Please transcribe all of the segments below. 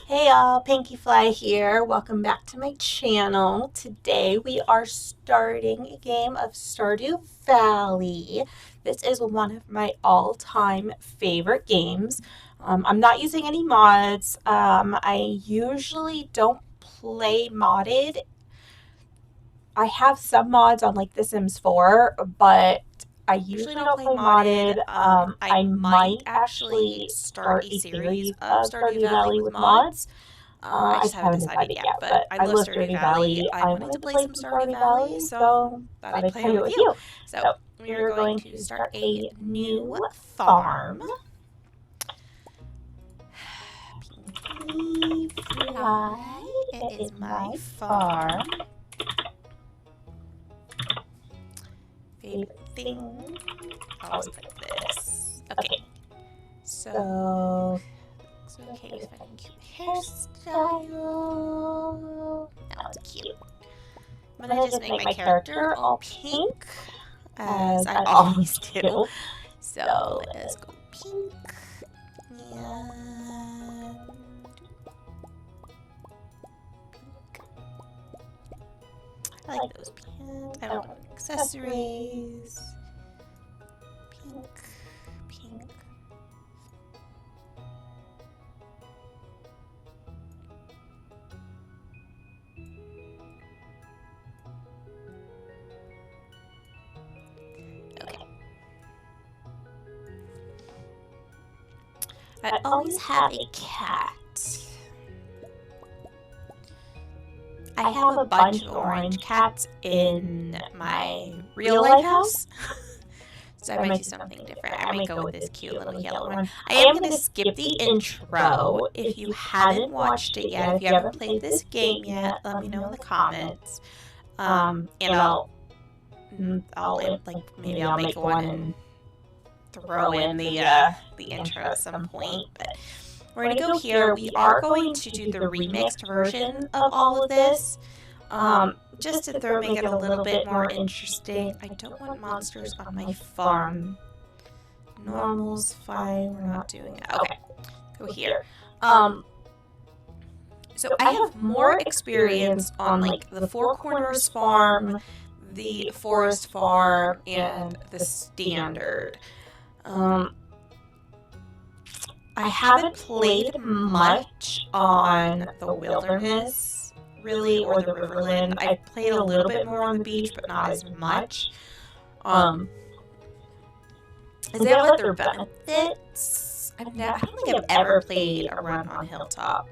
Hey y'all, Pinky Fly here. Welcome back to my channel. Today we are starting a game of Stardew Valley. This is one of my all-time favorite games. I'm not using any mods. I usually don't play modded. I have some mods on like The Sims 4, but I usually don't play modded. I might actually start a series of Stardew Valley with mods. I just haven't decided yet, but I love Stardew Valley. I wanted to play some Stardew Valley, so thought I'd play it with you. So we're going to start a new farm. Pinky Fly, it is my farm. Favorite thing, always like this. Okay, so it's okay if I can cute hairstyle. That was cute. I'm gonna just make my character all pink, as I always do. So let's go pink, and I like those pants. I don't want accessories. Pink, pink. Okay. I always have a cat. I have a bunch of orange cats in my real life house. So I might do something different. I might go with this cute little yellow one. I am going to skip the intro. If you haven't watched it yet, if you haven't played this game yet, let me know in the comments. And I'll like maybe I'll make one and throw in the intro at some point. But we're going to go here. We are going to do the remixed version of all of this. Just to make it a little bit more interesting. I don't want monsters on my farm. Normal's fine. We're not doing it. Okay. Go here. So I have more experience on like the Four Corners farm, the forest farm, and the standard. I haven't played much on the wilderness, really, or the riverland. I've played a little bit more on the beach, but not as much. Is there other benefits? I don't think I've ever played a run on Hilltop.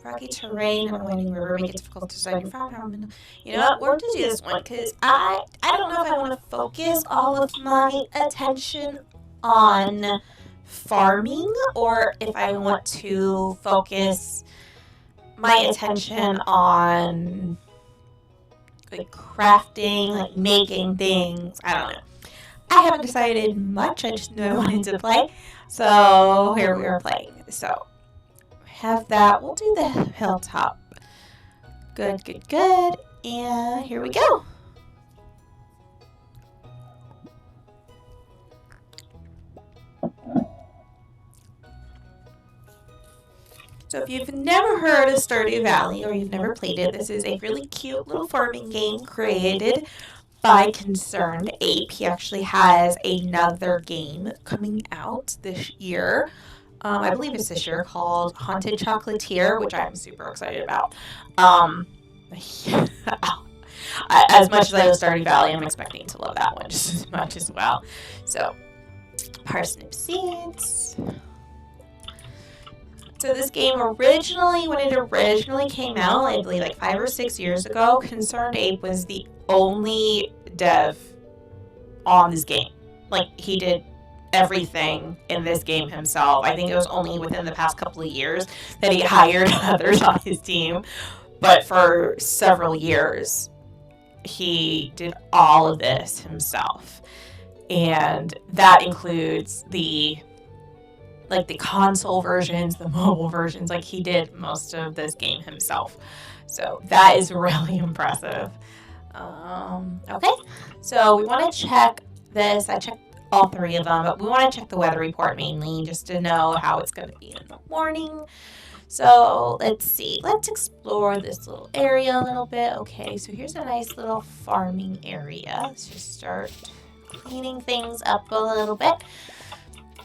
Rocky terrain, winding river, make it difficult to design your farm. You know what? We're going to do this one because I don't know if I want to focus all of my attention on farming or if I want to focus my attention on like crafting, like making things. I don't know. I haven't decided much. I just knew I wanted to play. So here we are playing. So have that. We'll do the hilltop. Good, good, good. And here we go. So if you've never heard of Stardew Valley or you've never played it, this is a really cute little farming game created by Concerned Ape. He actually has another game coming out this year. I believe it's this year, called Haunted Chocolatier, which I'm super excited about. As much as I love Stardew Valley, I'm expecting to love that one just as much as well. So, parsnip seeds. So this game originally, when it originally came out, I believe like 5 or 6 years ago, Concerned Ape was the only dev on this game. Like, he did everything in this game himself. I think it was only within the past couple of years that he hired others on his team. But for several years, he did all of this himself. And that includes the console versions, the mobile versions. Like, he did most of this game himself. So that is really impressive. Okay, so we want to check this. I checked all 3 of them, but we want to check the weather report mainly just to know how it's going to be in the morning. So let's see. Let's explore this little area a little bit. Okay, so here's a nice little farming area. Let's just start cleaning things up a little bit.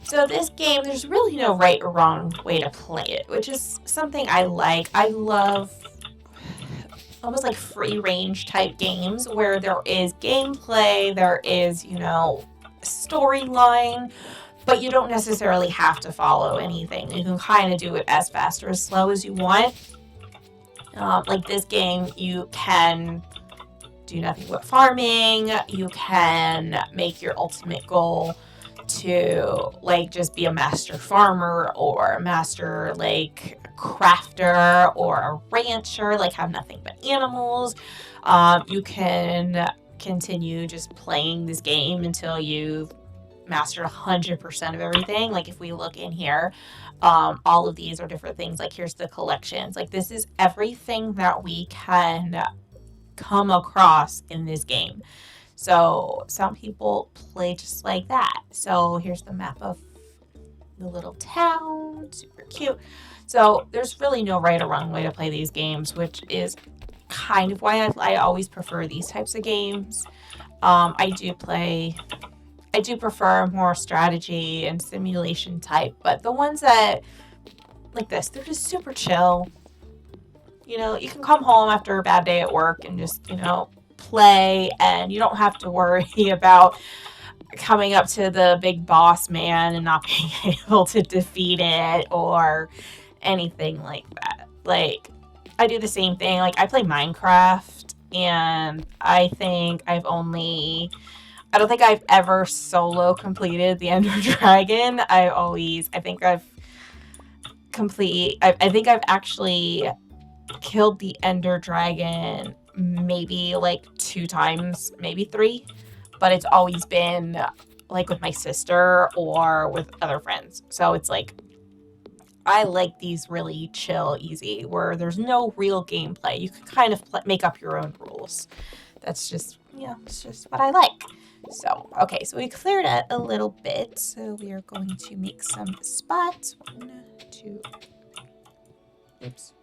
So this game, there's really no right or wrong way to play it, which is something I like. I love almost like free range type games where there is gameplay, there is, storyline, but you don't necessarily have to follow anything. You can kind of do it as fast or as slow as you want. Like this game, you can do nothing but farming. You can make your ultimate goal to like just be a master farmer or a master like crafter or a rancher, like have nothing but animals. You can continue just playing this game until you've mastered 100% of everything. Like if we look in here, all of these are different things. Like here's the collections. Like this is everything that we can come across in this game. So some people play just like that. So here's the map of the little town, super cute. So there's really no right or wrong way to play these games, which is kind of why I always prefer these types of games. I do prefer more strategy and simulation type, but the ones that like this, they're just super chill. You can come home after a bad day at work and just, play, and you don't have to worry about coming up to the big boss man and not being able to defeat it or anything like that. Like, I do the same thing. Like, I play Minecraft, and I don't think I've ever solo completed the Ender Dragon. I think I've actually killed the Ender Dragon maybe like 2 times, maybe 3, but it's always been like with my sister or with other friends. So it's like, I like these really chill, easy, where there's no real gameplay. You can kind of make up your own rules. That's just, it's just what I like. So, okay, so we cleared it a little bit. So we are going to make some spots. 1, 2, oops.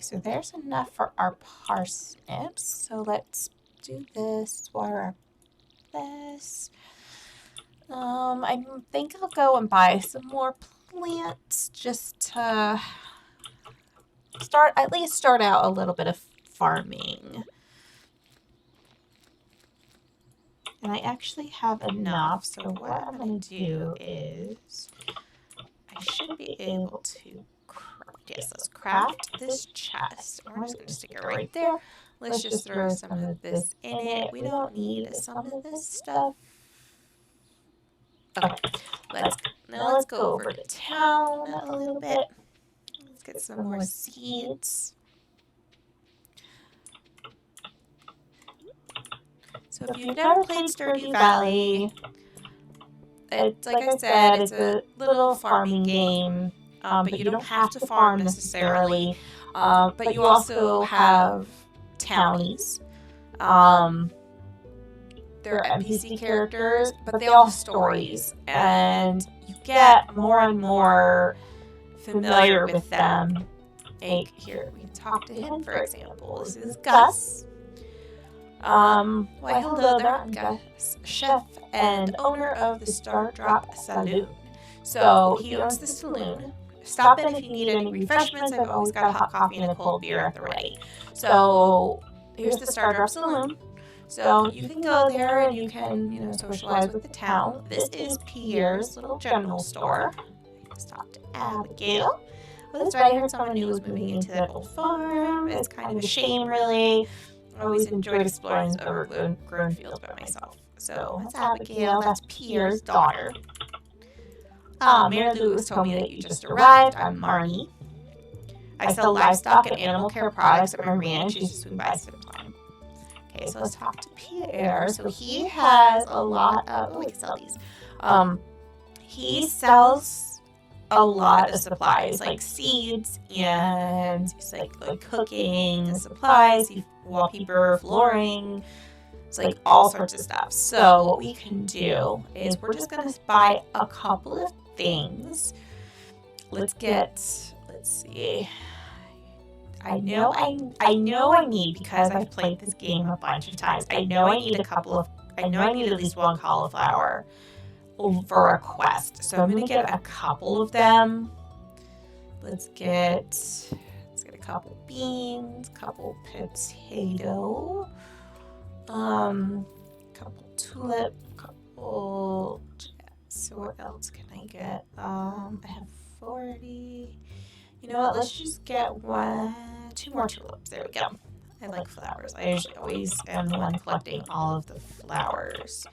So there's enough for our parsnips. So let's do this, water this. I think I'll go and buy some more plants just to at least start out a little bit of farming. And I actually have enough, so what I'm going to do is I should be able to let's craft this chest. We're just going to stick it right there. Let's just throw some of this in it. We don't need some of this stuff. Okay, let's go over to town a little bit. Let's get some more seeds. So if you've never played Stardew Valley, it's like I said, it's a little farming game. But you don't have to farm necessarily. But you also have townies. They're NPC characters, but they all have stories. And you get more and more familiar with them. Like, here, we can talk to him, for example. This is Gus. Why, hello there, I'm Gus, chef and owner of the Stardrop Saloon. So, he owns the saloon. Stop in if you need any refreshments. I've always got a hot coffee and a cold beer at the ready. So here's the Stardrop Saloon. So you can go there and you can, socialize with the town. This is Pierre's little general store. Let's talk to Abigail. Well, that's right. I heard someone new was moving into that old farm. It's kind of a shame, really. I always enjoyed exploring these overgrown fields by myself. So that's Abigail. That's Pierre's daughter. Mary Lou told me that you just arrived. I'm Marnie. I sell livestock and animal care products at my ranch. You should swing by sometime. Okay, so let's talk to Pierre. So he has a lot of... Oh, I can sell these. He sells a lot of supplies, like seeds and like cooking supplies, wallpaper, flooring, It's like all sorts of stuff. So what we can do is we're just going to buy a couple of things. Let's see. I know I need, because I've played this game a bunch of times, I know I need at least one cauliflower for a quest. So I'm going to get a couple of them. Let's get a couple beans, couple potato, couple tulip, couple, so what else can I get? I have 40. You know what, let's just get 2 more tulips. There we go. I like flowers. I usually always am the one collecting all of the flowers.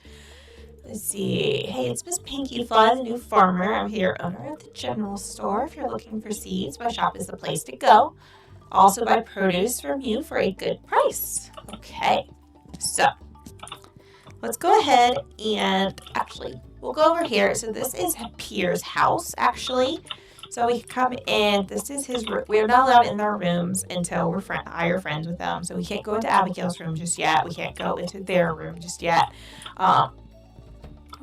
Let's see. Hey, it's Miss Pinky Fly, the new farmer. I'm here, owner of the general store. If you're looking for seeds, my shop is the place to go. Also buy produce from you for a good price. Okay, so let's go ahead and actually, we'll go over here. So this is Pierre's house, actually. So we come in, this is his room. We're not allowed in our rooms until we're higher friends with them. So we can't go into Abigail's room just yet. We can't go into their room just yet.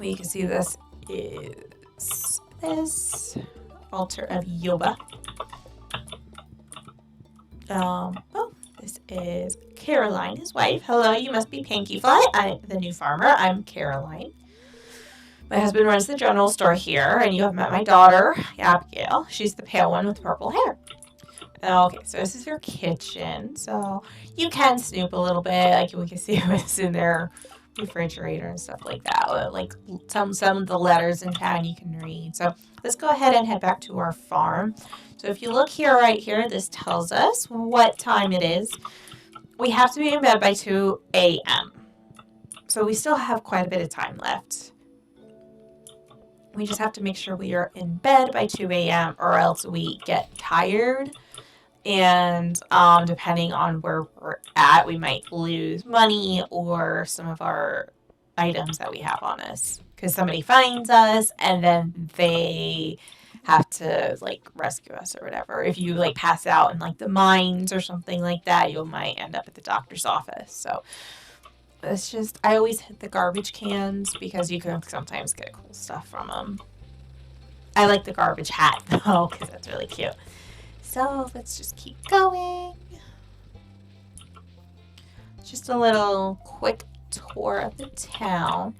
You can see this is this altar of Yoba. This is Caroline, his wife. Hello, you must be Pinky Fly. I'm the new farmer. I'm Caroline. My husband runs the general store here, and you have met my daughter, Abigail. She's the pale one with purple hair. Okay, so this is your kitchen. So you can snoop a little bit, like we can see what's in their refrigerator and stuff like that. Like some of the letters in town you can read. So let's go ahead and head back to our farm. So if you look here, right here, this tells us what time it is. We have to be in bed by 2 a.m. So we still have quite a bit of time left. We just have to make sure we are in bed by 2 a.m. or else we get tired. And depending on where we're at, we might lose money or some of our items that we have on us. Because somebody finds us and then they have to like rescue us or whatever. If you like pass out in like the mines or something like that, you might end up at the doctor's office. So it's just, I always hit the garbage cans because you can sometimes get cool stuff from them. I like the garbage hat though because that's really cute. So let's just keep going. Just a little quick tour of the town.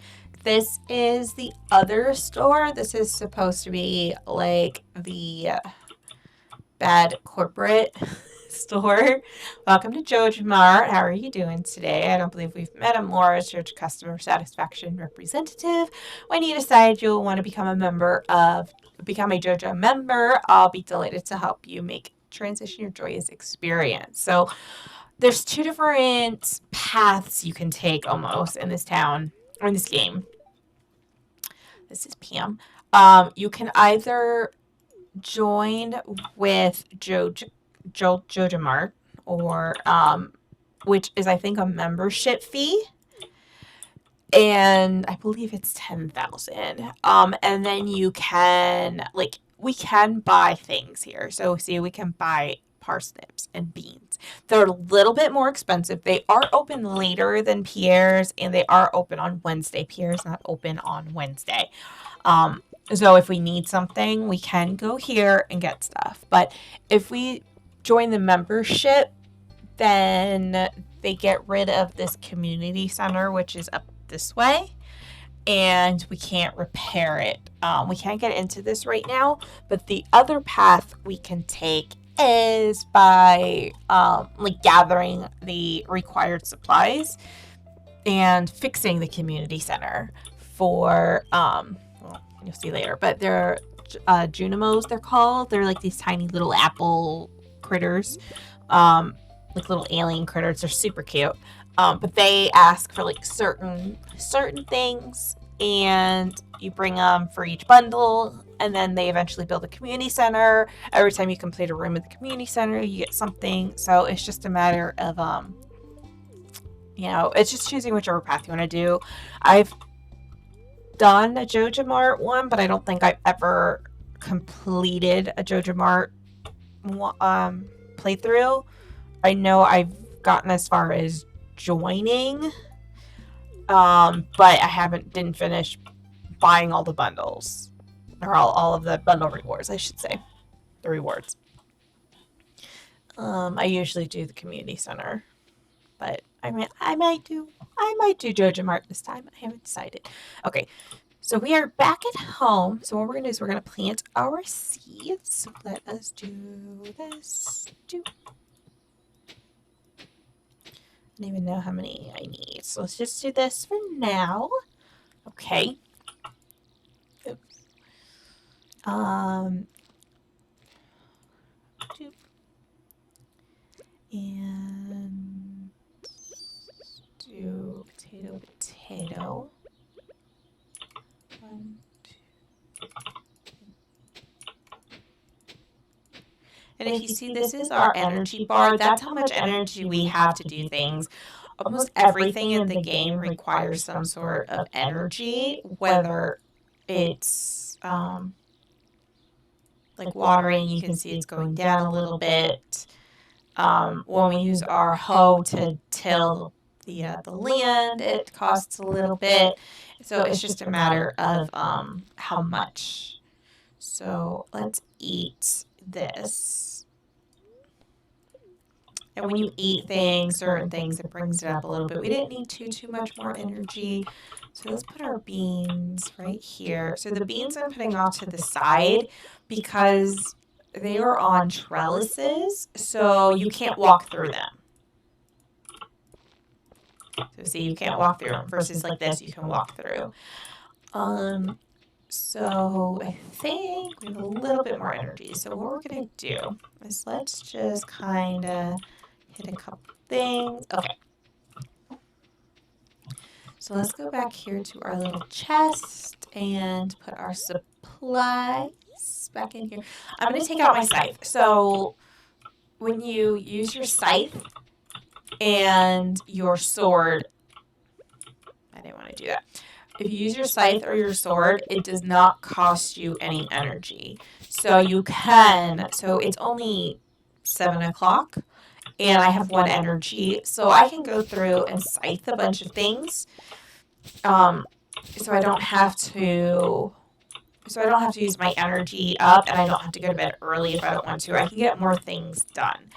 This is the other store. This is supposed to be like the bad corporate store. Welcome to Jojo Mart. How are you doing today? I don't believe we've met him. Laura is your customer satisfaction representative. When you decide you'll want to become a Jojo member, I'll be delighted to help you make transition your joyous experience. So there's 2 different paths you can take almost in this town or in this game. This is Pam. You can either join with Jojo Mart, or which is I think a membership fee, and I believe it's 10,000. And then you can we can buy things here. So see, we can buy parsnips and beans. They're a little bit more expensive. They are open later than Pierre's, and they are open on Wednesday. Pierre's not open on Wednesday. So if we need something, we can go here and get stuff. But if we join the membership, then they get rid of this community center, which is up this way, and we can't repair it. We can't get into this right now, but the other path we can take is by gathering the required supplies and fixing the community center for you'll see later, but they're Junimos, they're called. They're like these tiny little apple critters, like little alien critters. They're super cute, but they ask for like certain things, and you bring them for each bundle, and then they eventually build a community center. Every time you complete a room at the community center, you get something. So it's just a matter of it's just choosing whichever path you want to do. I've done a Jojo Mart one, but I don't think I've ever completed a Jojo Mart playthrough. I know I've gotten as far as joining. But I didn't finish buying all the bundles. Or all of the bundle rewards, I should say. The rewards. I usually do the community center. But I might do Jojo Mart this time. I haven't decided. Okay, so we are back at home. So what we're gonna do is we're gonna plant our seeds. So let us do this. I don't even know how many I need. So let's just do this for now. Okay. Oops. And do potato. 1, 2. And if you see, this is our energy bar. That's how much energy we have to do things. Almost everything in the game requires some sort of energy, whether it's like watering. You can see it's going down a little bit. When we use our hoe to till the land, it costs a little bit. So it's just a matter of how much. So let's eat this. And when you eat things, certain things, it brings it up a little bit. We didn't need too much more energy. So let's put our beans right here. So the beans I'm putting off to the side because they are on trellises, so you can't walk through them. So see, you can't walk through them versus like this, you can walk through. So I think we have a little bit more energy. So what we're gonna do is let's just kind of hit a couple things. Okay. So let's go back here to our little chest and put our supplies back in here. I'm going to take out my scythe. So when you use your scythe and your sword, I didn't want to do that. If you use your scythe or your sword, it does not cost you any energy. So you can, so it's only 7 o'clock and I have 1 energy. So I can go through and scythe a bunch of things. So I don't have to use my energy up, and I don't have to go to bed early if I don't want to. I can get more things done.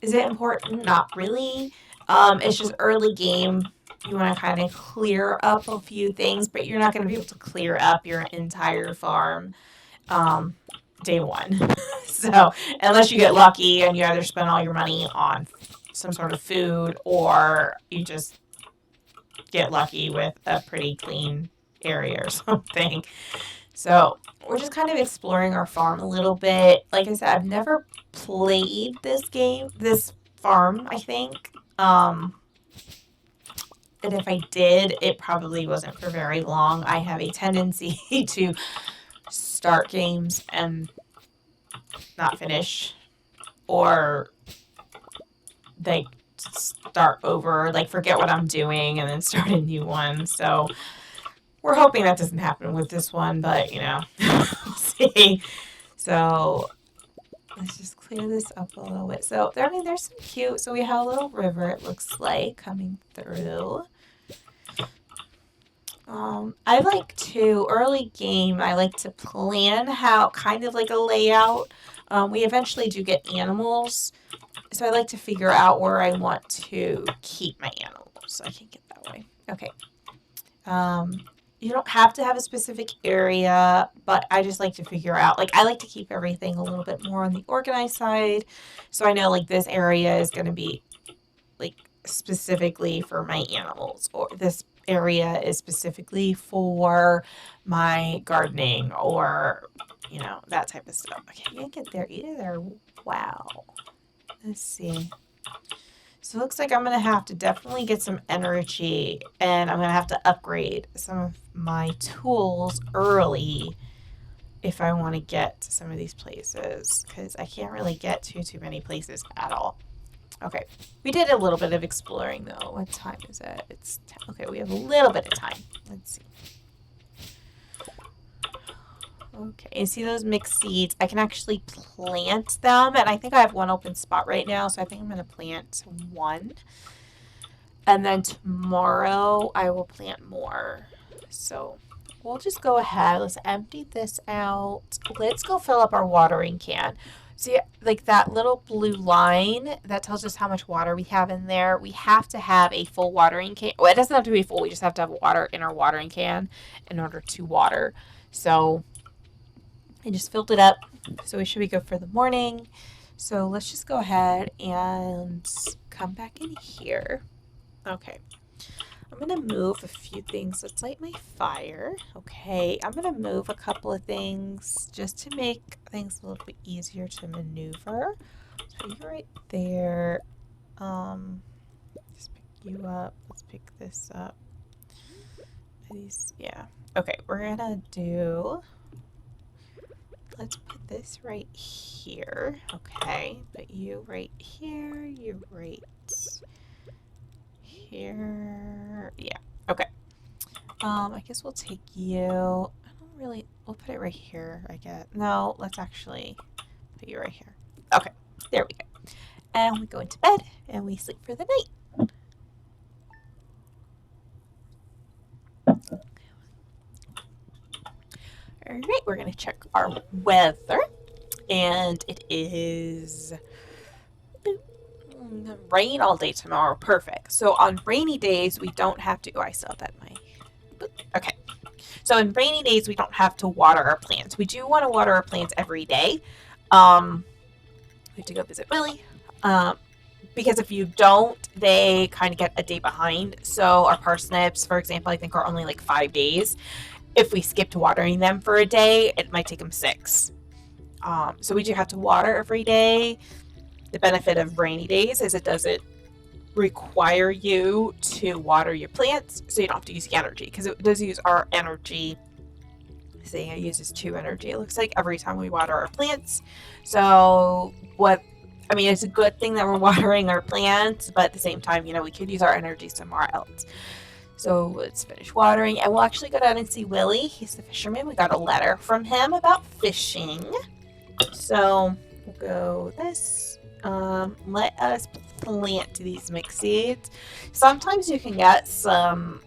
Is it important? Not really. It's just early game. You want to kind of clear up a few things, but you're not going to be able to clear up your entire farm day 1. So unless you get lucky and you either spend all your money on some sort of food or you just get lucky with a pretty clean area or something. So we're just kind of exploring our farm a little bit. Like I said, I've never played this farm, I think. And if I did, it probably wasn't for very long. I have a tendency to start games and not finish, or like start over, like forget what I'm doing and then start a new one. So we're hoping that doesn't happen with this one, but you know, we'll see. So let's just clear this up a little bit. So I mean, there's some cute. So we have a little river. It looks like coming through. I like to early game. I like to plan how kind of like a layout. We eventually do get animals. So I like to figure out where I want to keep my animals. So I can get that way. Okay. You don't have to have a specific area, but I just like to figure out, like I like to keep everything a little bit more on the organized side. So I know like this area is going to be like specifically for my animals, or this area is specifically for my gardening, or, you know, that type of stuff. Okay, you can get there either. Wow. Let's see. So it looks like I'm going to have to definitely get some energy, and I'm going to have to upgrade some of my tools early if I want to get to some of these places, because I can't really get to too many places at all. Okay, we did a little bit of exploring though. What time is it? It's 10. Okay, we have a little bit of time. Let's see. Okay, you see those mixed seeds? I can actually plant them, and I think I have 1 open spot right now, so I think I'm going to plant 1. And then tomorrow I will plant more. So we'll just go ahead. Let's empty this out. Let's go fill up our watering can. See, like that little blue line, that tells us how much water we have in there. We have to have a full watering can. Well, it doesn't have to be full. We just have to have water in our watering can in order to water. So I just filled it up. So we should be good for the morning. So let's just go ahead and come back in here. Okay. I'm going to move a few things. Let's light my fire. Okay, I'm going to move a couple of things just to make things a little bit easier to maneuver. So you're right there. Just pick you up. Let's pick this up. These, yeah. Okay, we're going to do... Let's put this right here. Okay, put you right here. You right here. Yeah. Okay. I guess we'll take you. I don't really. We'll put it right here. I guess. No. Let's actually put you right here. Okay. There we go. And we go into bed and we sleep for the night. All right. We're gonna check our weather, and it is rain all day tomorrow. Perfect. So on rainy days, we don't have to... Oh, I still have that in my... Okay. So in rainy days, we don't have to water our plants. We do want to water our plants every day. We have to go visit Willie. Because if you don't, they kind of get a day behind. So our parsnips, for example, I think are only like 5 days. If we skipped watering them for a day, it might take them 6. So we do have to water every day. The benefit of rainy days is it doesn't require you to water your plants, so you don't have to use the energy, because it does use our energy. See, it uses 2 energy, it looks like, every time we water our plants. So it's a good thing that we're watering our plants, but at the same time, we could use our energy somewhere else. So let's finish watering, and we'll actually go down and see Willie. He's the fisherman. We got a letter from him about fishing. So we'll go this. Let us plant these mixed seeds. Sometimes you can get some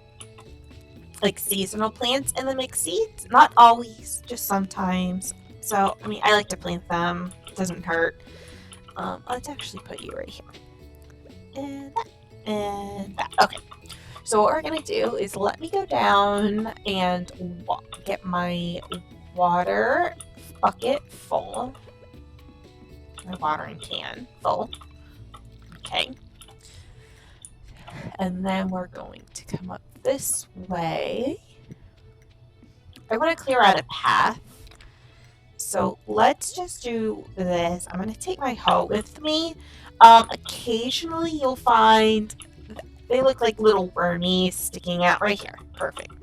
like seasonal plants in the mixed seeds. Not always, just sometimes. So, I like to plant them. It doesn't hurt. Let's actually put you right here. And that. And that. Okay. So what we're going to do is let me go down and get my water bucket full. My watering can full. Okay. And then we're going to come up this way. I want to clear out a path. So let's just do this. I'm going to take my hoe with me. Occasionally you'll find they look like little wormies sticking out right here. Perfect.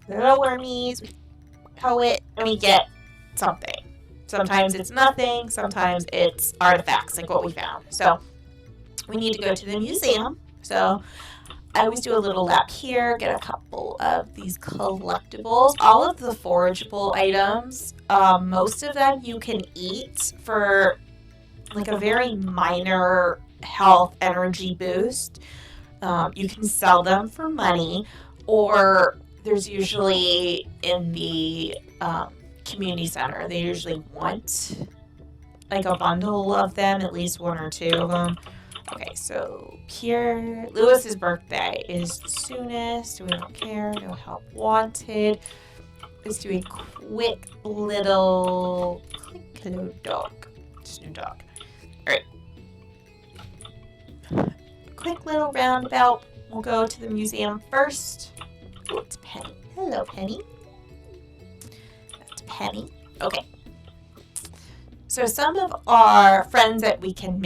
Little wormies. We hoe it and we get something. Sometimes it's nothing, sometimes it's artifacts, like what we found. So we need to go to the museum. So I always do a little lap here, get a couple of these collectibles. All of the forageable items, most of them you can eat for like a very minor health energy boost. You can sell them for money, or there's usually in the... community center, they usually want like a bundle of them, at least 1 or 2 of them. Okay, so here, Lewis's birthday is the soonest. We don't care. No help wanted. Let's do a quick little dog. Just new dog. All right. Quick little roundabout. We'll go to the museum first. Oh, it's Penny. Hello, Penny. Penny. Okay. So some of our friends that we can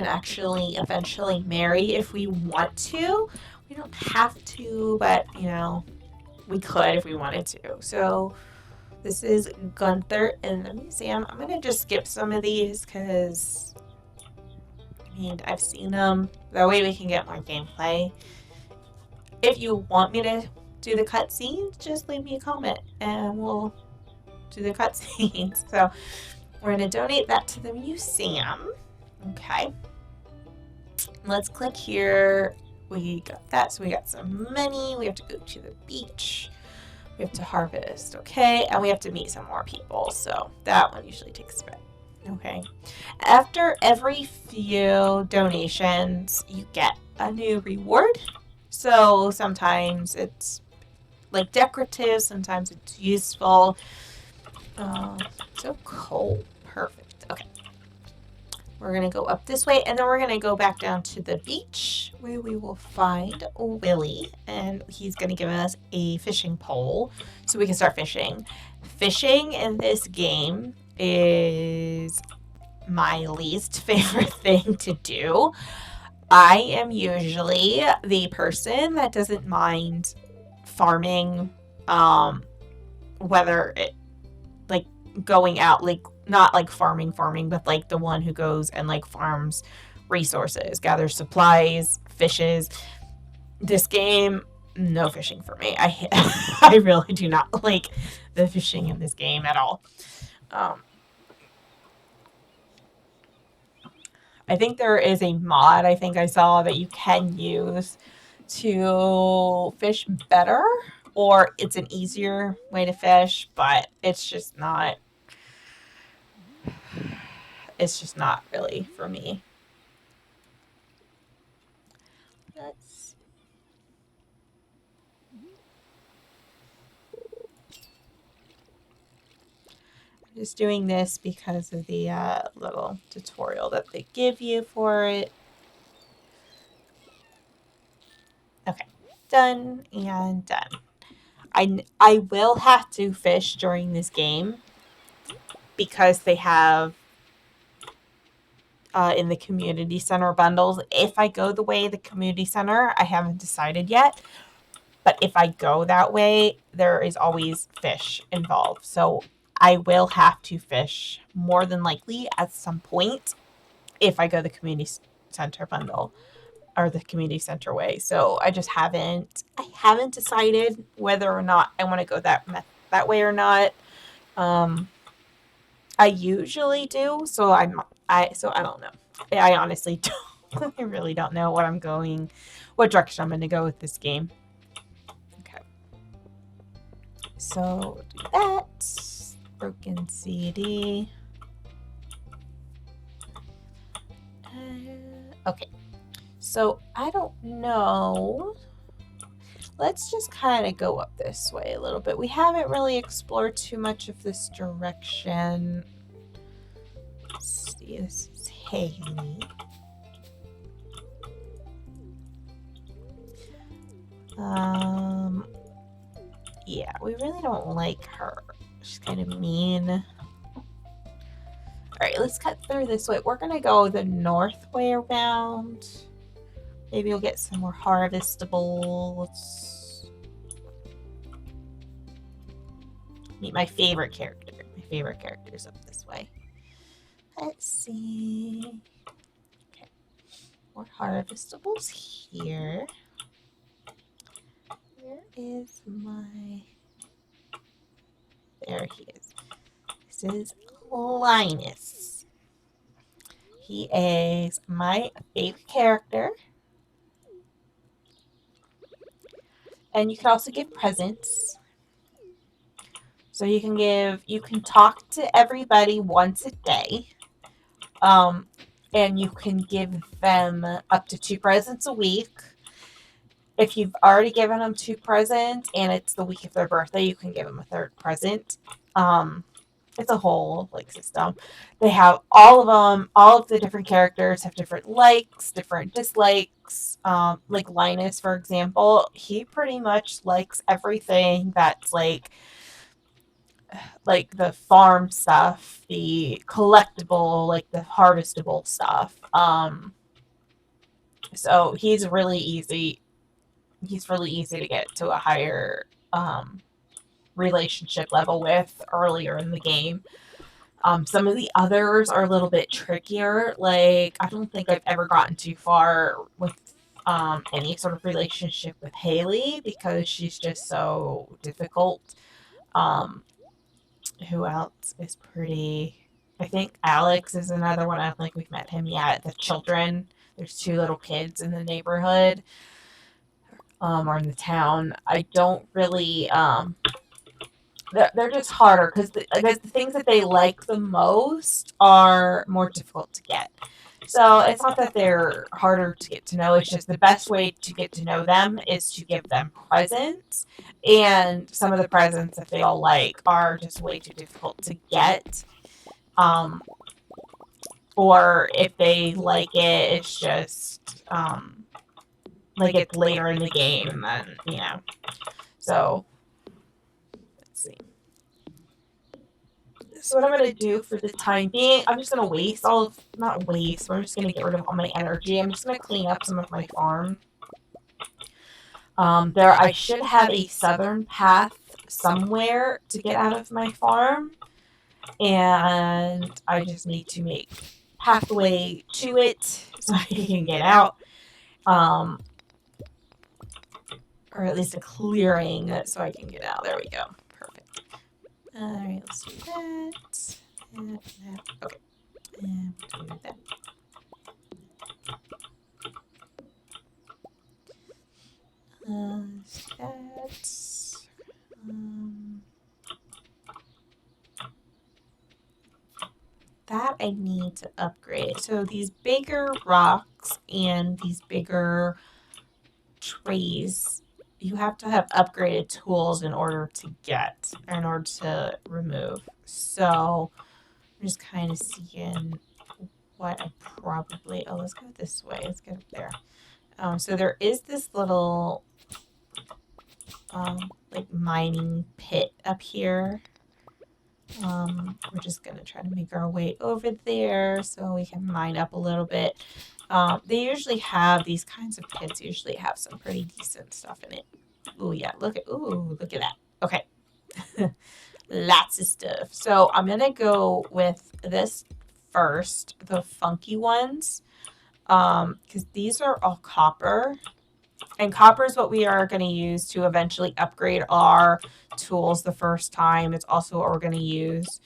actually eventually marry if we want to. We don't have to, but, we could if we wanted to. So this is Gunther in the museum. I'm going to just skip some of these because, I've seen them. That way we can get more gameplay. If you want me to do the cutscenes, just leave me a comment and we'll do the cutscenes. So we're going to donate that to the museum. Okay. Let's click here. we got that. So we got some money. We have to go to the beach. We have to harvest, okay? And we have to meet some more people. So that one usually takes a bit. Okay. After every few donations, you get a new reward. So sometimes it's like decorative, sometimes it's useful. So cold. Perfect. Okay. We're going to go up this way, and then we're going to go back down to the beach where we will find Willie, and he's going to give us a fishing pole so we can start fishing. Fishing in this game is my least favorite thing to do. I am usually the person that doesn't mind farming, whether it like going out, like not like farming, but like the one who goes and like farms resources, gathers supplies, fishes. This game, no fishing for me. I really do not like the fishing in this game at all. I think there is a mod I think I saw that you can use to fish better, or it's an easier way to fish, but it's just not really for me. Let's I'm just doing this because of the little tutorial that they give you for it. Okay, done and done. I will have to fish during this game because they have in the community center bundles. If I go the way of the community center, I haven't decided yet. But if I go that way, there is always fish involved. So I will have to fish more than likely at some point if I go the community center bundle or the community center way. So I just haven't decided whether or not I want to go that way or not. I usually do, so I don't know. I honestly don't. I really don't know what direction I'm going to go with this game. Okay. So do that. Broken CD. Okay. So I don't know. Let's just kind of go up this way a little bit. We haven't really explored too much of this direction. Let's see, this is Haley. Yeah, we really don't like her. She's kind of mean. Alright, let's cut through this way. We're going to go the north way around. Maybe we'll get some more harvestables. Meet my favorite character. My favorite character is up this way. Let's see. Okay. More harvestables here. Where is my... There he is. This is Linus. He is my favorite character. And you can also give presents. So you can talk to everybody once a day. And you can give them up to 2 presents a week. If you've already given them 2 presents and it's the week of their birthday, you can give them a 3rd present. It's a whole system. They have all of them. All of the different characters have different likes, different dislikes. Like Linus, for example, he pretty much likes everything that's like the farm stuff, the collectible, like the harvestable stuff. So he's really easy to get to a higher relationship level with earlier in the game. Some of the others are a little bit trickier. Like, I don't think I've ever gotten too far with any sort of relationship with Haley because she's just so difficult. Who else is pretty... I think Alex is another one. I don't think we've met him yet. The children. There's 2 little kids in the neighborhood. or in the town, I don't really, they're just harder because I guess the things that they like the most are more difficult to get. So it's not that they're harder to get to know. It's just the best way to get to know them is to give them presents. And some of the presents that they all like are just way too difficult to get. Or if they like it, it's just like it's later in the game, and So let's see. So what I'm going to do for the time being, I'm just going to waste all of, not waste, but I'm just going to get rid of all my energy. I'm just going to clean up some of my farm. I should have a southern path somewhere to get out of my farm. And I just need to make pathway to it so I can get out. Or at least a clearing so I can get out. There we go. Perfect. Alright, let's do that. And that. Okay. And we'll do that. That I need to upgrade. So these bigger rocks and these bigger trees, you have to have upgraded tools in order to get, or in order to remove. So I'm just kind of seeing what I probably, let's go this way. Let's get up there. So there is this little like mining pit up here. We're just gonna try to make our way over there so we can mine up a little bit. They usually have these kinds of pits. Usually have some pretty decent stuff in it. Oh yeah, look at that. Okay, lots of stuff. So I'm gonna go with this first, the funky ones, because these are all copper. And copper is what we are going to use to eventually upgrade our tools the first time. It's also what we're going to use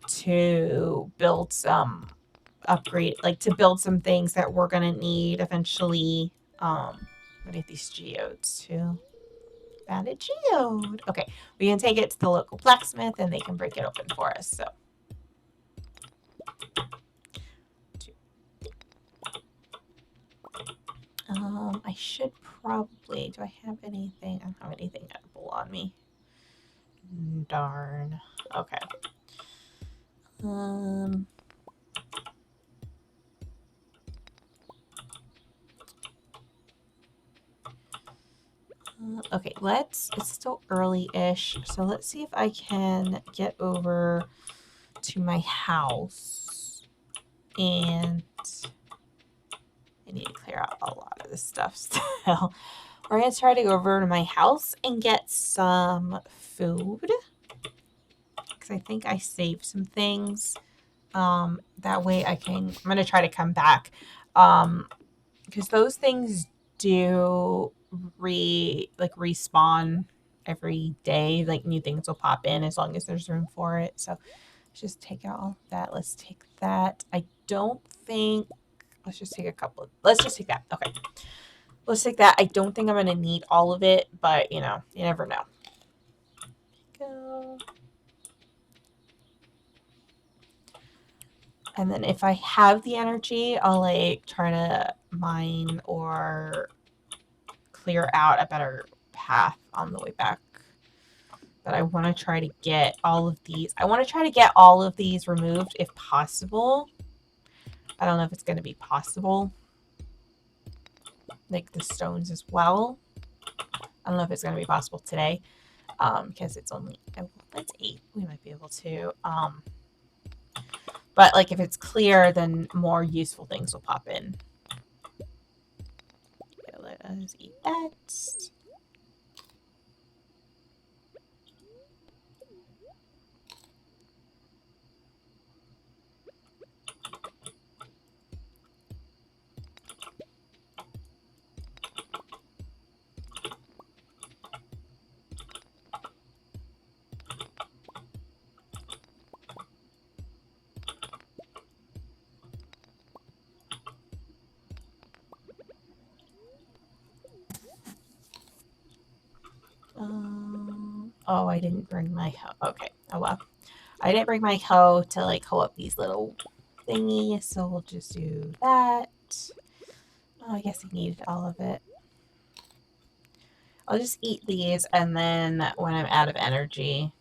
to build some to build some things that we're going to need eventually. Let me get these geodes too. Found a geode. Okay, we can take it to the local blacksmith and they can break it open for us. So. I should probably, do I have anything? I don't have anything edible on me. Darn. Okay. Okay, it's still early-ish, so let's see if I can get over to my house. And I need to clear out a lot of this stuff still. We're going to try to go over to my house and get some food. Because I think I saved some things. That way I'm going to try to come back. Because those things do respawn every day. Like new things will pop in as long as there's room for it. So let's just take out all of that. Let's take that. I don't think, let's just take a couple. Let's just take that. Okay. Let's take that. I don't think I'm going to need all of it, but you never know. Go. And then if I have the energy, I'll try to mine or clear out a better path on the way back. But I want to try to get all of these. I want to try to get all of these removed if possible. I don't know if it's going to be possible. Like the stones as well. I don't know if it's going to be possible today. Because it's only, it's 8. We might be able to. But if it's clear, then more useful things will pop in. Okay, let us eat that. Oh, I didn't bring my hoe. Okay. Oh, well. I didn't bring my hoe to, like, hoe up these little thingies, so we'll just do that. Oh, I guess I needed all of it. I'll just eat these, and then when I'm out of energy...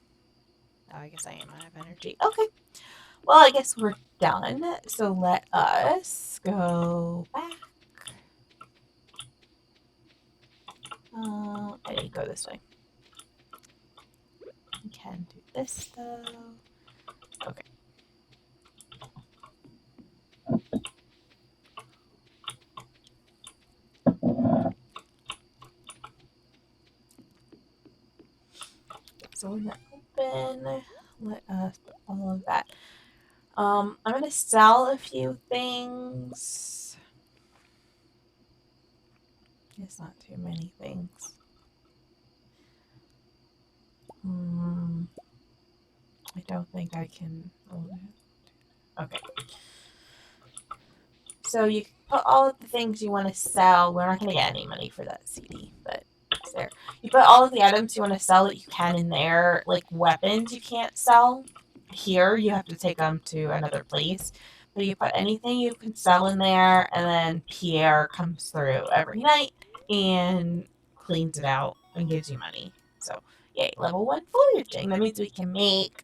Oh, I guess I am out of energy. Okay. Well, I guess we're done. So let us go back. I didn't go this way. We can do this, though. Okay. So we're not open. Let us put all of that. I'm going to sell a few things. It's not too many things. I don't think I can. Okay. So you put all of the things you want to sell. We're not going to get any money for that CD, but it's there. You put all of the items you want to sell that you can in there, like weapons you can't sell here. You have to take them to another place. But you put anything you can sell in there, and then Pierre comes through every night and cleans it out and gives you money. So, yay, level 1 foraging. That means we can make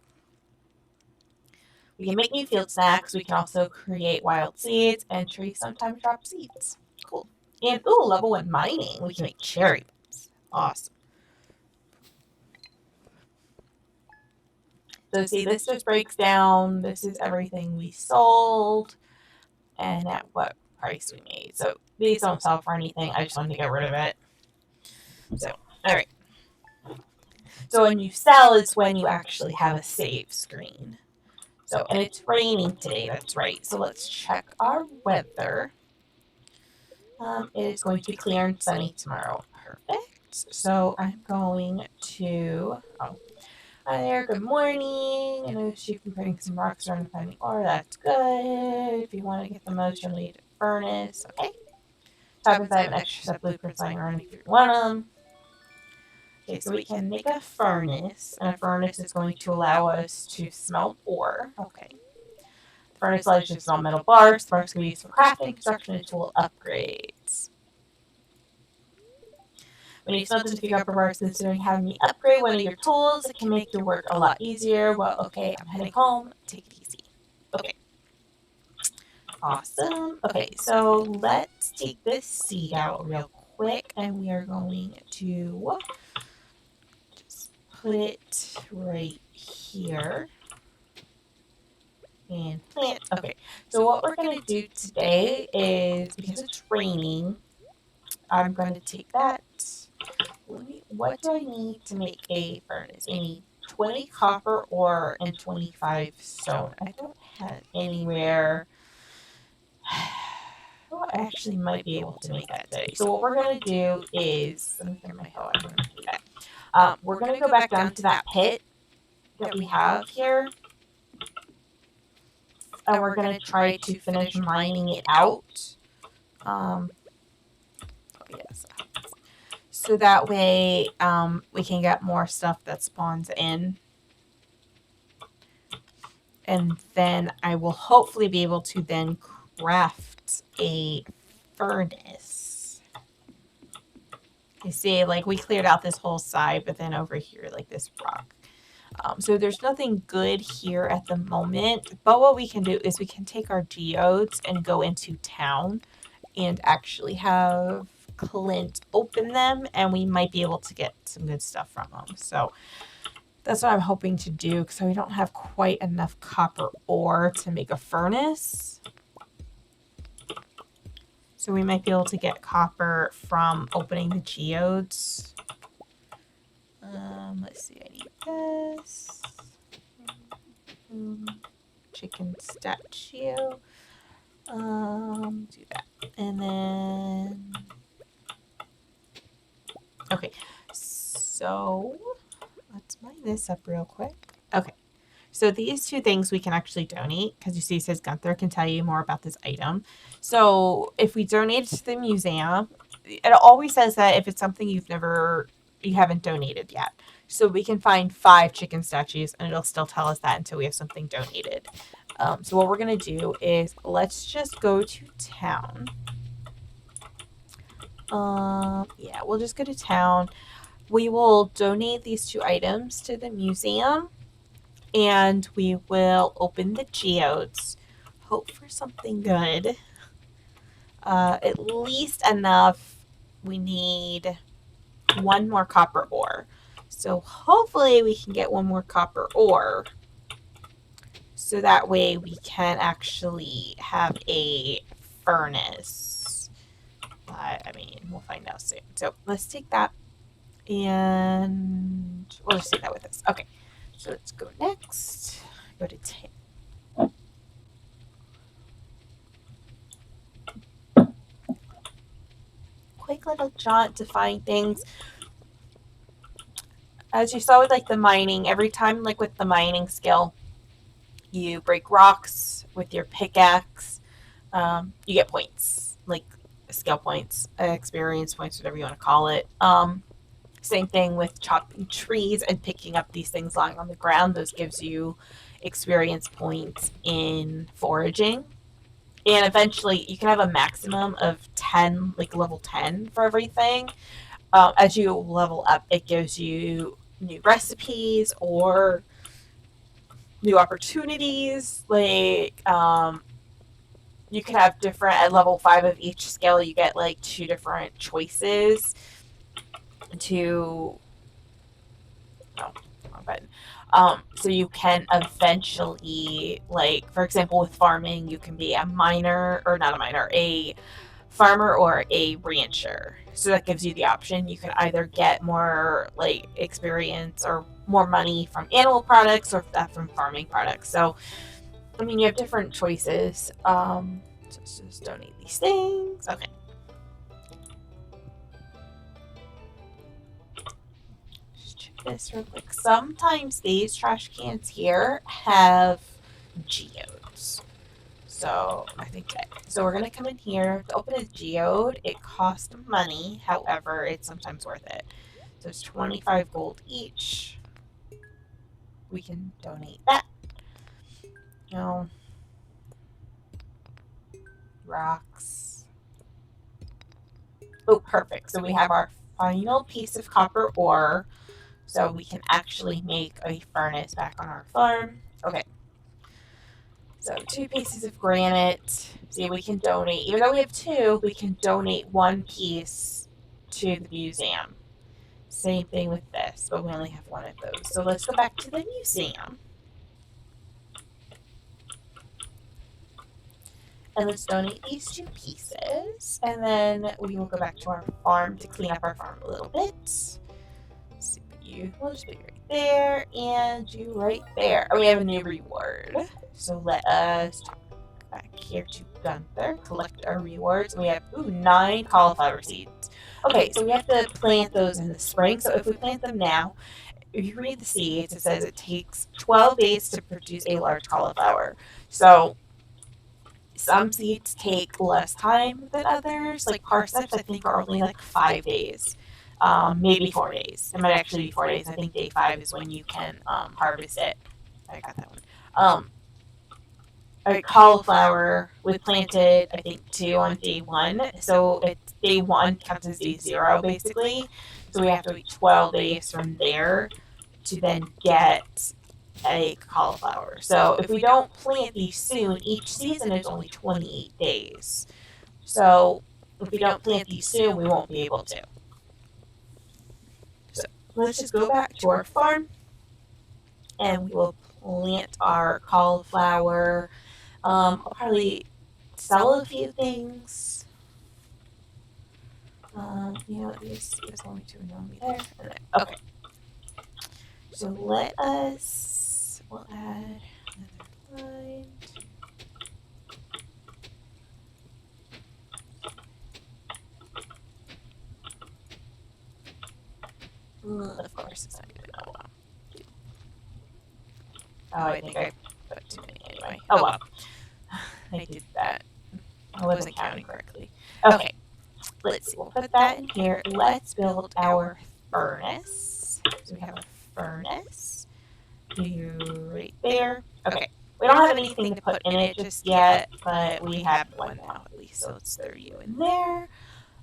new field snacks. We can also create wild seeds, and trees sometimes drop seeds. Cool. And, ooh, level 1 mining. We can make cherry bombs. Awesome. So see, this just breaks down. This is everything we sold and at what price we made. So these don't sell for anything. I just wanted to get rid of it. So, all right. So when you sell, it's when you actually have a save screen. So, and it's raining today. That's right. So let's check our weather. It is going to be clear and sunny tomorrow. Perfect. So I'm going to... Oh, hi there. Good morning. I know you've been putting some rocks around and finding ore. That's good. If you want to get the most, you'll need a furnace. Okay. Top I have an extra set of blueprints lying around if you want them. Okay, so we can make a furnace, and a furnace is going to allow us to smelt ore. Okay. The furnace allows you to smelt metal bars. The bars can be used for crafting, construction, and tool upgrades. When you smelt into a few copper bars, considering having me upgrade one of your tools, it can make your work a lot easier. Well, okay, I'm heading home. Take it easy. Okay. Awesome. Okay, so let's take this seed out real quick, and we are going to just put it right here and plant. Okay, so what we're going to do today is, because it's raining, I'm going to take that. What do I need to make a furnace? I need 20 copper ore and 25 stone. I don't have anywhere. Well, I actually might be able to make that today. So what we're going to do is, let me clear my hoe. I'm going to do that. We're going to go back down to that pit that we have here. And we're going to try to finish mining it out. Oh, yes. So that way we can get more stuff that spawns in. And then I will hopefully be able to then craft a furnace. You see, like, we cleared out this whole side, but then over here, like, this rock. So there's nothing good here at the moment. But what we can do is we can take our geodes and go into town and actually have Clint open them, and we might be able to get some good stuff from them. So that's what I'm hoping to do, because we don't have quite enough copper ore to make a furnace. So we might be able to get copper from opening the geodes. Let's see, I need this. Chicken statue. Do that. And then... Okay, so let's mine this up real quick. Okay, so these two things we can actually donate, because you see it says Gunther can tell you more about this item. So if we donate it to the museum, it always says that if it's something you've never you haven't donated yet. So we can find 5 chicken statues, and it'll still tell us that until we have something donated. So what we're going to do is let's just go to town. Yeah, we'll just go to town. We will donate these 2 items to the museum, and we will open the geodes. Hope for something good. At least enough. We need 1 more copper ore. So hopefully we can get 1 more copper ore. So that way we can actually have a furnace. But, I mean, we'll find out soon. So let's take that. And we'll just take that with us. Okay. So let's go next. Go to quick little jaunt to find things. As you saw with like the mining, every time like with the mining skill, you break rocks with your pickaxe, you get points, like skill points, experience points, whatever you want to call it. Same thing with chopping trees and picking up these things lying on the ground. Those gives you experience points in foraging. And eventually you can have a maximum of 10, like level 10 for everything. As you level up, it gives you new recipes or new opportunities. Like, you can have different, at level 5 of each skill, you get like 2 different choices to, no, wrong button. So you can eventually, like, for example, with farming, you can be a miner, or not a miner, a farmer or a rancher. So that gives you the option. You can either get more like experience or more money from animal products or from farming products. So, I mean, you have different choices. So let's just donate these things. Okay. Just check this real quick. Sometimes these trash cans here have geodes. So I think that. So we're going to come in here. To open a geode, it costs money. However, it's sometimes worth it. So it's 25 gold each. We can donate that. No. Rocks. Oh, perfect. So we have our final piece of copper ore. So we can actually make a furnace back on our farm. Okay. So 2 pieces of granite. See, we can donate, even though we have 2, we can donate 1 piece to the museum. Same thing with this, but we only have 1 of those. So let's go back to the museum. And let's donate these 2 pieces. And then we will go back to our farm to clean up our farm a little bit. We'll just put you right there and you right there. Oh, we have a new reward. So let us talk back here to Gunther, collect our rewards. We have 9 cauliflower seeds. Okay, so we have to plant those in the spring. So if we plant them now, if you read the seeds, it says it takes 12 days to produce a large cauliflower. So some seeds take less time than others. Like parsnips, I think are only like 5 days. Maybe 4 days. It might actually be 4 days. I think day 5 is when you can harvest it. I got that one. Cauliflower was planted, I think, 2 on day 1. So it's day 1 counts as day 0, basically. So we have to wait 12 days from there to then get a cauliflower. So if we don't plant these soon, each season is only 28 days. So if we don't plant these soon, we won't be able to. So let's just go back to our farm and we will plant our cauliflower. I'll probably sell a few things. These only 2 and 1 will be there. Okay. So we'll add another line. Of course, it's not going to go well. Oh, I think I put too many anyway. Oh well. I did that. I wasn't counting correctly. Okay. Let's see. We'll put that in here. Let's build our furnace. So we have a furnace right there. Okay. We don't have anything to put in it just yet, but we have one now at least. So let's throw you in there.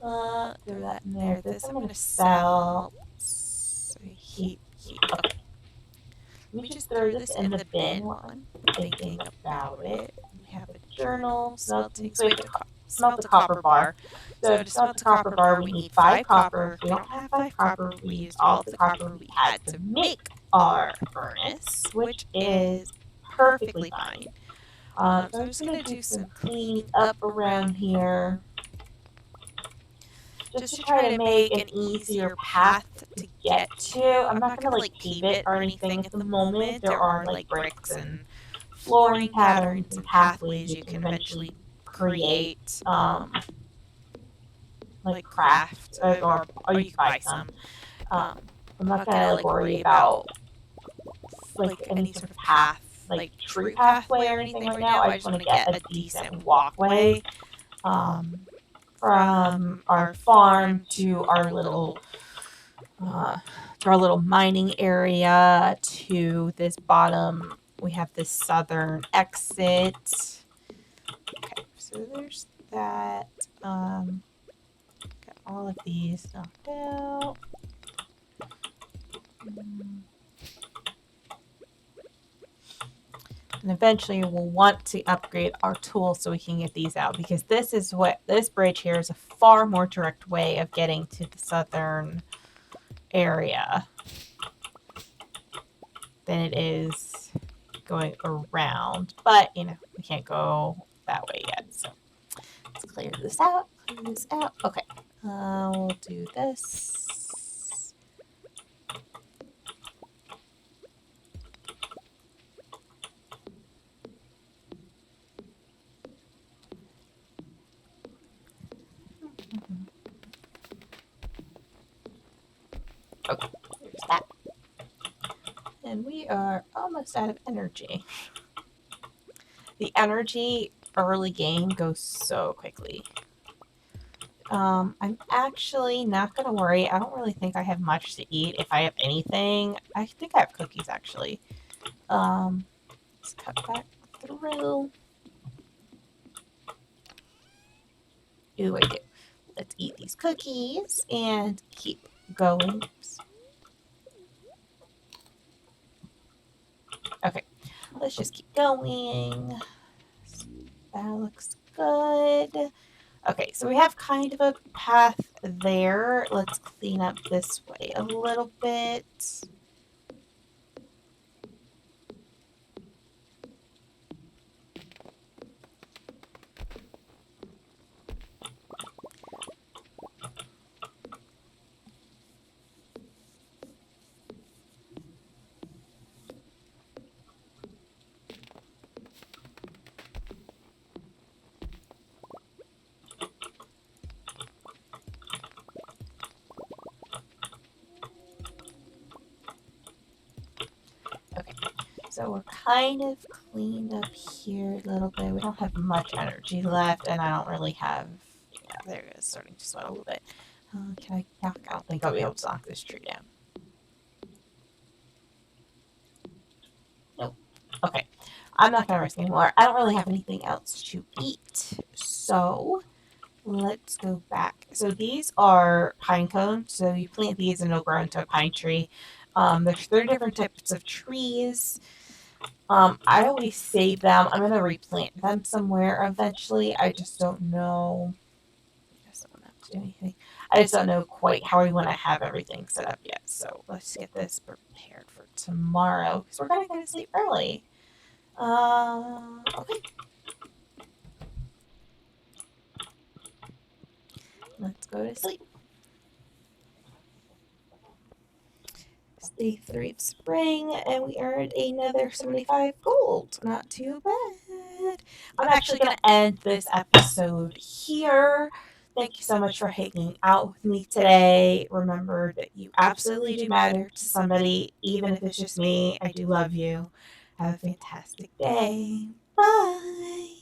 Throw that in there. This I'm going to sell. So keep. Okay. Let me just throw this in the bin while I'm thinking about it. We have a journal, smelting. So we have to smelt the copper bar. So to smelt the copper bar, we need 5 copper. If we don't have 5 copper, we used all of the copper we had to make our furnace, which is perfectly fine. So I'm just going to do some cleaning up around here, just to try to make an easier path to get to. I'm not going to like pave it or anything at the moment. There are like bricks and flooring patterns and pathways you can eventually create, like craft, or you can buy some. I'm not going to like worry about like any sort of path, like tree pathway or anything right now. I just want to get a decent walkway from our farm to our little mining area to this bottom. We have this southern exit. Okay, so there's that. Got all of these knocked out. And eventually we'll want to upgrade our tools so we can get these out, because this bridge here is a far more direct way of getting to the southern area than it is going around. But, we can't go that way yet. So let's clear this out. Okay. We'll do this. Okay, there's that. And we are almost out of energy. The energy early game goes so quickly. I'm actually not going to worry. I don't really think I have much to eat. If I have anything, I think I have cookies actually. Let's cut back through. Ooh, I do. Let's eat these cookies and keep going. Oops. Okay, let's just keep going. That looks good. Okay, so we have kind of a path there. Let's clean up this way a little bit. So we're kind of cleaned up here a little bit. We don't have much energy left, and I don't really have... Yeah, there it is, starting to sweat a little bit. Can I knock? I don't think I'll be able to knock this tree down. Nope. Okay. I'm not going to risk anymore. I don't really have anything else to eat. So let's go back. So these are pine cones. So you plant these and it'll grow into a pine tree. There's 3 different types of trees. I always save them. I'm going to replant them somewhere eventually. I just don't know. I guess I don't have to do anything. I just don't know quite how we want to have everything set up yet. So let's get this prepared for tomorrow, because we're going to go to sleep early. Okay. Let's go to sleep. It's day 3 of spring, and we earned another 75 gold. Not too bad. I'm actually going to end this episode here. Thank you so much for hanging out with me today. Remember that you absolutely do matter to somebody, even if it's just me. I do love you. Have a fantastic day. Bye.